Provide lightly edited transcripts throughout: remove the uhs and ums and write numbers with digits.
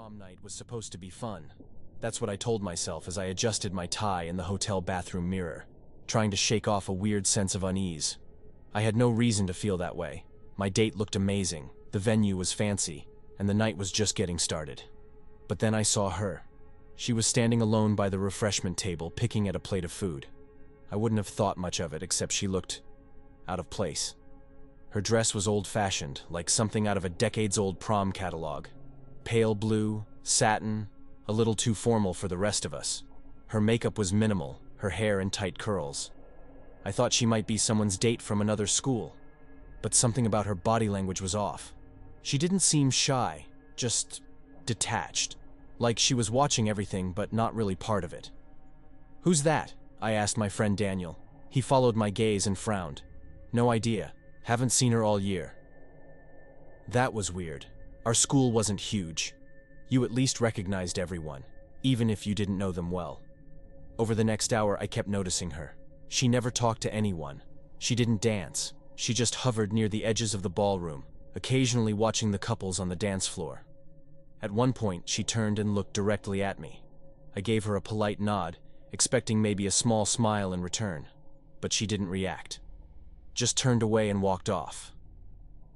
prom night was supposed to be fun. That's what I told myself as I adjusted my tie in the hotel bathroom mirror, trying to shake off a weird sense of unease. I had no reason to feel that way. My date looked amazing, the venue was fancy, and the night was just getting started. But then I saw her. She was standing alone by the refreshment table, picking at a plate of food. I wouldn't have thought much of it, except she looked out of place. Her dress was old-fashioned, like something out of a decades-old prom catalog. Pale blue, satin, a little too formal for the rest of us. Her makeup was minimal, her hair in tight curls. I thought she might be someone's date from another school, but something about her body language was off. She didn't seem shy, just detached, like she was watching everything but not really part of it. "Who's that?" I asked my friend Daniel. He followed my gaze and frowned. "No idea. Haven't seen her all year." That was weird. Our school wasn't huge. You at least recognized everyone, even if you didn't know them well. Over the next hour, I kept noticing her. She never talked to anyone. She didn't dance. She just hovered near the edges of the ballroom, occasionally watching the couples on the dance floor. At one point, she turned and looked directly at me. I gave her a polite nod, expecting maybe a small smile in return, but she didn't react. Just turned away and walked off.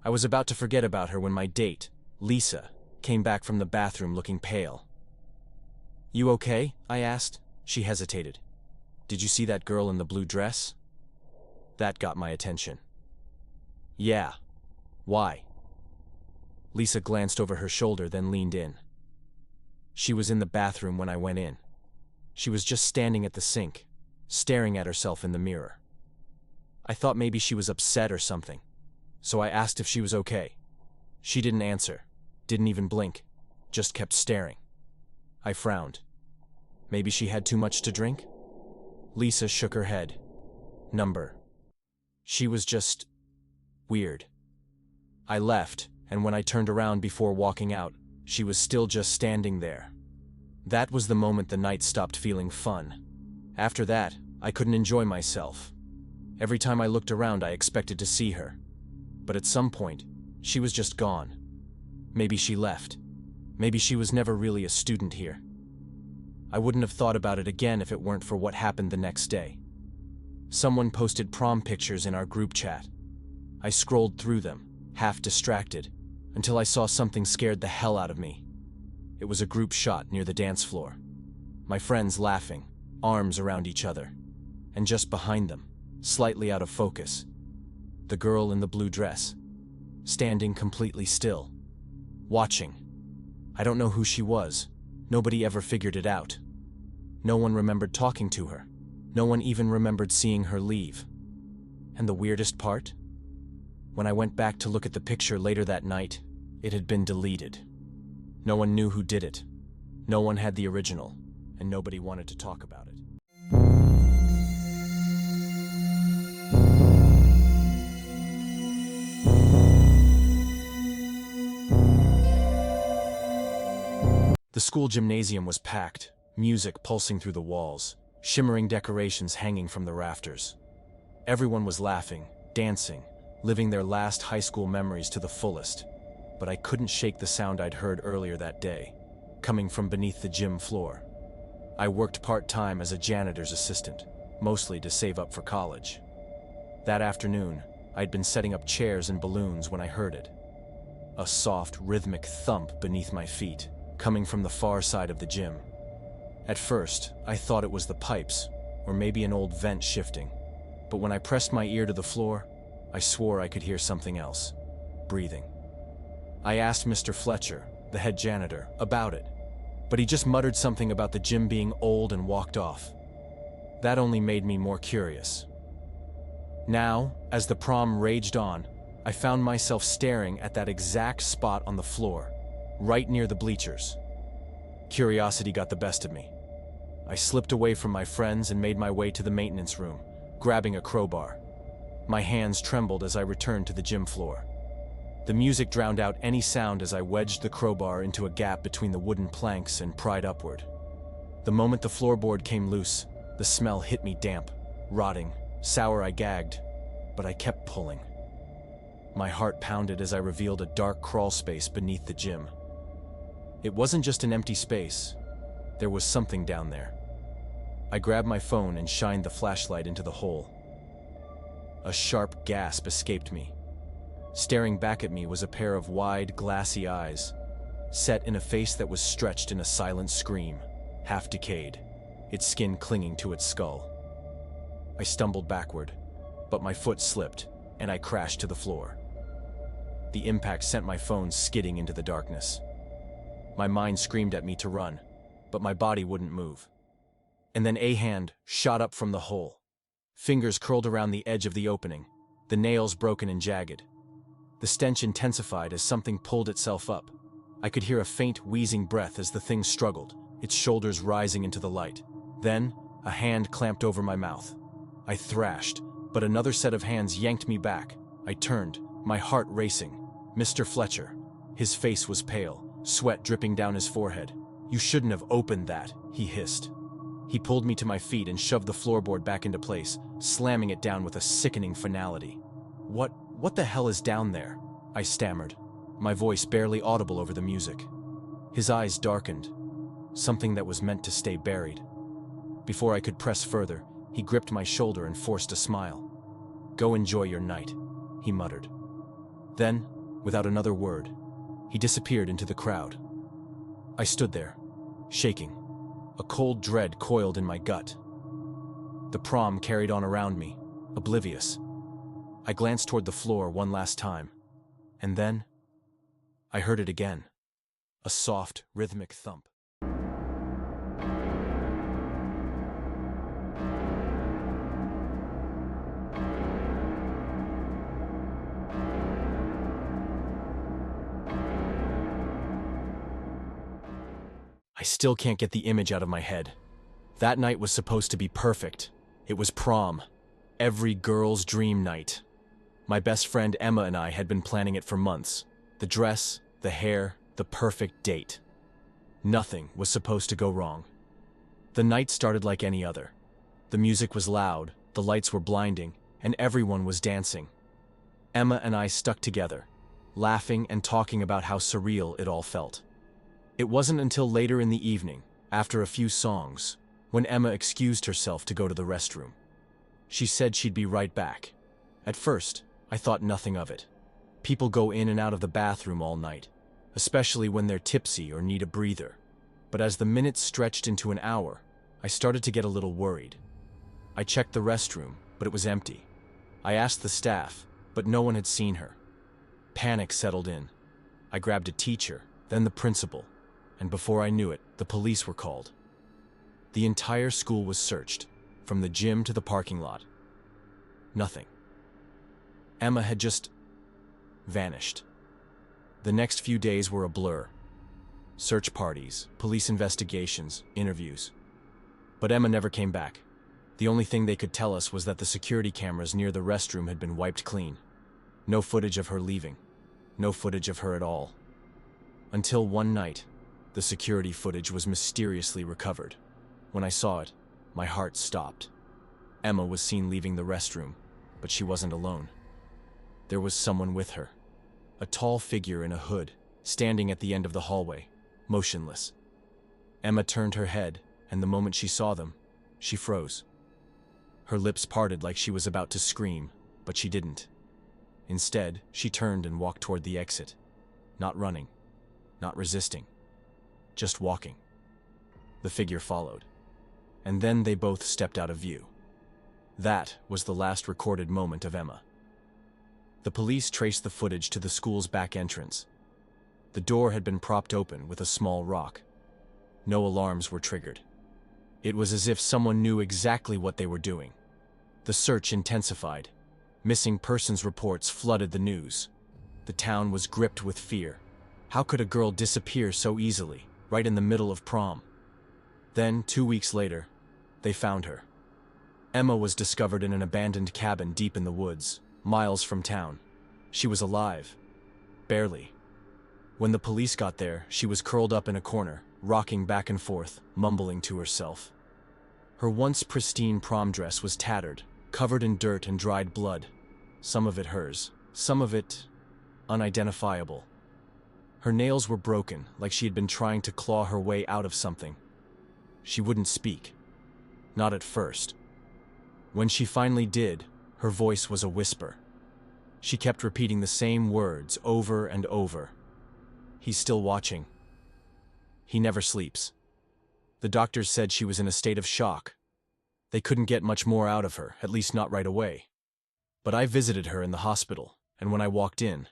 I was about to forget about her when my date, Lisa, came back from the bathroom looking pale. "You okay?" I asked. She hesitated. "Did you see that girl in the blue dress?" That got my attention. "Yeah. Why?" Lisa glanced over her shoulder, then leaned in. She was in the bathroom when I went in. She was just standing at the sink, staring at herself in the mirror. I thought maybe she was upset or something, so I asked if she was okay. She didn't answer, didn't even blink, just kept staring. I frowned. Maybe she had too much to drink? Lisa shook her head. Number. She was just weird. I left, and when I turned around before walking out, she was still just standing there. That was the moment the night stopped feeling fun. After that, I couldn't enjoy myself. Every time I looked around, I expected to see her. But at some point, she was just gone. Maybe she left. Maybe she was never really a student here. I wouldn't have thought about it again if it weren't for what happened the next day. Someone posted prom pictures in our group chat. I scrolled through them, half distracted, until I saw something scared the hell out of me. It was a group shot near the dance floor. My friends laughing, arms around each other. And just behind them, slightly out of focus, the girl in the blue dress, standing completely still, watching. I don't know who she was. Nobody ever figured it out. No one remembered talking to her. No one even remembered seeing her leave. And the weirdest part? When I went back to look at the picture later that night, it had been deleted. No one knew who did it. No one had the original, and nobody wanted to talk about it. The school gymnasium was packed, music pulsing through the walls, shimmering decorations hanging from the rafters. Everyone was laughing, dancing, living their last high school memories to the fullest. But I couldn't shake the sound I'd heard earlier that day, coming from beneath the gym floor. I worked part-time as a janitor's assistant, mostly to save up for college. That afternoon, I'd been setting up chairs and balloons when I heard it. A soft, rhythmic thump beneath my feet, coming from the far side of the gym. At first, I thought it was the pipes, or maybe an old vent shifting. But when I pressed my ear to the floor, I swore I could hear something else, breathing. I asked Mr. Fletcher, the head janitor, about it, but he just muttered something about the gym being old and walked off. That only made me more curious. Now, as the prom raged on, I found myself staring at that exact spot on the floor, right near the bleachers. Curiosity got the best of me. I slipped away from my friends and made my way to the maintenance room, grabbing a crowbar. My hands trembled as I returned to the gym floor. The music drowned out any sound as I wedged the crowbar into a gap between the wooden planks and pried upward. The moment the floorboard came loose, the smell hit me damp, rotting, sour. I gagged, but I kept pulling. My heart pounded as I revealed a dark crawl space beneath the gym. It wasn't just an empty space. There was something down there. I grabbed my phone and shined the flashlight into the hole. A sharp gasp escaped me. Staring back at me was a pair of wide, glassy eyes, set in a face that was stretched in a silent scream, half decayed, its skin clinging to its skull. I stumbled backward, but my foot slipped, and I crashed to the floor. The impact sent my phone skidding into the darkness. My mind screamed at me to run, but my body wouldn't move. And then a hand shot up from the hole. Fingers curled around the edge of the opening, the nails broken and jagged. The stench intensified as something pulled itself up. I could hear a faint, wheezing breath as the thing struggled, its shoulders rising into the light. Then, a hand clamped over my mouth. I thrashed, but another set of hands yanked me back. I turned, my heart racing. Mr. Fletcher. His face was pale, sweat dripping down his forehead. "You shouldn't have opened that," he hissed. He pulled me to my feet and shoved the floorboard back into place, slamming it down with a sickening finality. What the hell is down there?" I stammered, my voice barely audible over the music. His eyes darkened, something that was meant to stay buried. Before I could press further, he gripped my shoulder and forced a smile. "Go enjoy your night," he muttered. Then, without another word, he disappeared into the crowd. I stood there, shaking. A cold dread coiled in my gut. The prom carried on around me, oblivious. I glanced toward the floor one last time, and then I heard it again, a soft, rhythmic thump. I still can't get the image out of my head. That night was supposed to be perfect. It was prom. Every girl's dream night. My best friend Emma and I had been planning it for months. The dress, the hair, the perfect date. Nothing was supposed to go wrong. The night started like any other. The music was loud, the lights were blinding, and everyone was dancing. Emma and I stuck together, laughing and talking about how surreal it all felt. It wasn't until later in the evening, after a few songs, when Emma excused herself to go to the restroom. She said she'd be right back. At first, I thought nothing of it. People go in and out of the bathroom all night, especially when they're tipsy or need a breather. But as the minutes stretched into an hour, I started to get a little worried. I checked the restroom, but it was empty. I asked the staff, but no one had seen her. Panic settled in. I grabbed a teacher, then the principal, and before I knew it, the police were called. The entire school was searched, from the gym to the parking lot. Nothing. Emma had just vanished. The next few days were a blur. Search parties, police investigations, interviews. But Emma never came back. The only thing they could tell us was that the security cameras near the restroom had been wiped clean. No footage of her leaving. No footage of her at all. Until one night, the security footage was mysteriously recovered. When I saw it, my heart stopped. Emma was seen leaving the restroom, but she wasn't alone. There was someone with her. A tall figure in a hood, standing at the end of the hallway, motionless. Emma turned her head, and the moment she saw them, she froze. Her lips parted like she was about to scream, but she didn't. Instead, she turned and walked toward the exit. Not running, not resisting, just walking. The figure followed. And then they both stepped out of view. That was the last recorded moment of Emma. The police traced the footage to the school's back entrance. The door had been propped open with a small rock. No alarms were triggered. It was as if someone knew exactly what they were doing. The search intensified. Missing persons reports flooded the news. The town was gripped with fear. How could a girl disappear so easily, right in the middle of prom? Then, 2 weeks later, they found her. Emma was discovered in an abandoned cabin deep in the woods, miles from town. She was alive. Barely. When the police got there, she was curled up in a corner, rocking back and forth, mumbling to herself. Her once pristine prom dress was tattered, covered in dirt and dried blood. Some of it hers, some of it unidentifiable. Her nails were broken, like she had been trying to claw her way out of something. She wouldn't speak. Not at first. When she finally did, her voice was a whisper. She kept repeating the same words over and over. He's still watching. He never sleeps. The doctors said she was in a state of shock. They couldn't get much more out of her, at least not right away. But I visited her in the hospital, and when I walked in,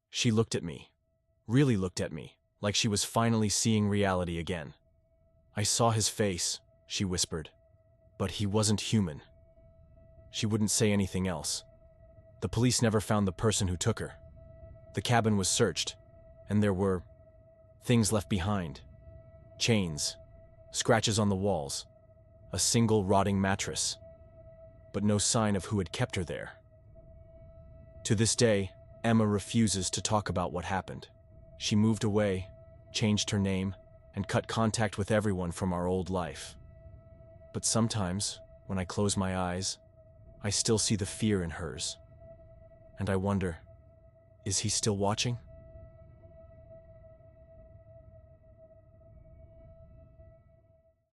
she looked at me. Really looked at me, like she was finally seeing reality again. I saw his face, she whispered, but he wasn't human. She wouldn't say anything else. The police never found the person who took her. The cabin was searched, and there were things left behind. Chains, scratches on the walls, a single rotting mattress, but no sign of who had kept her there. To this day, Emma refuses to talk about what happened. She moved away, changed her name, and cut contact with everyone from our old life. But sometimes, when I close my eyes, I still see the fear in hers. And I wonder, is he still watching?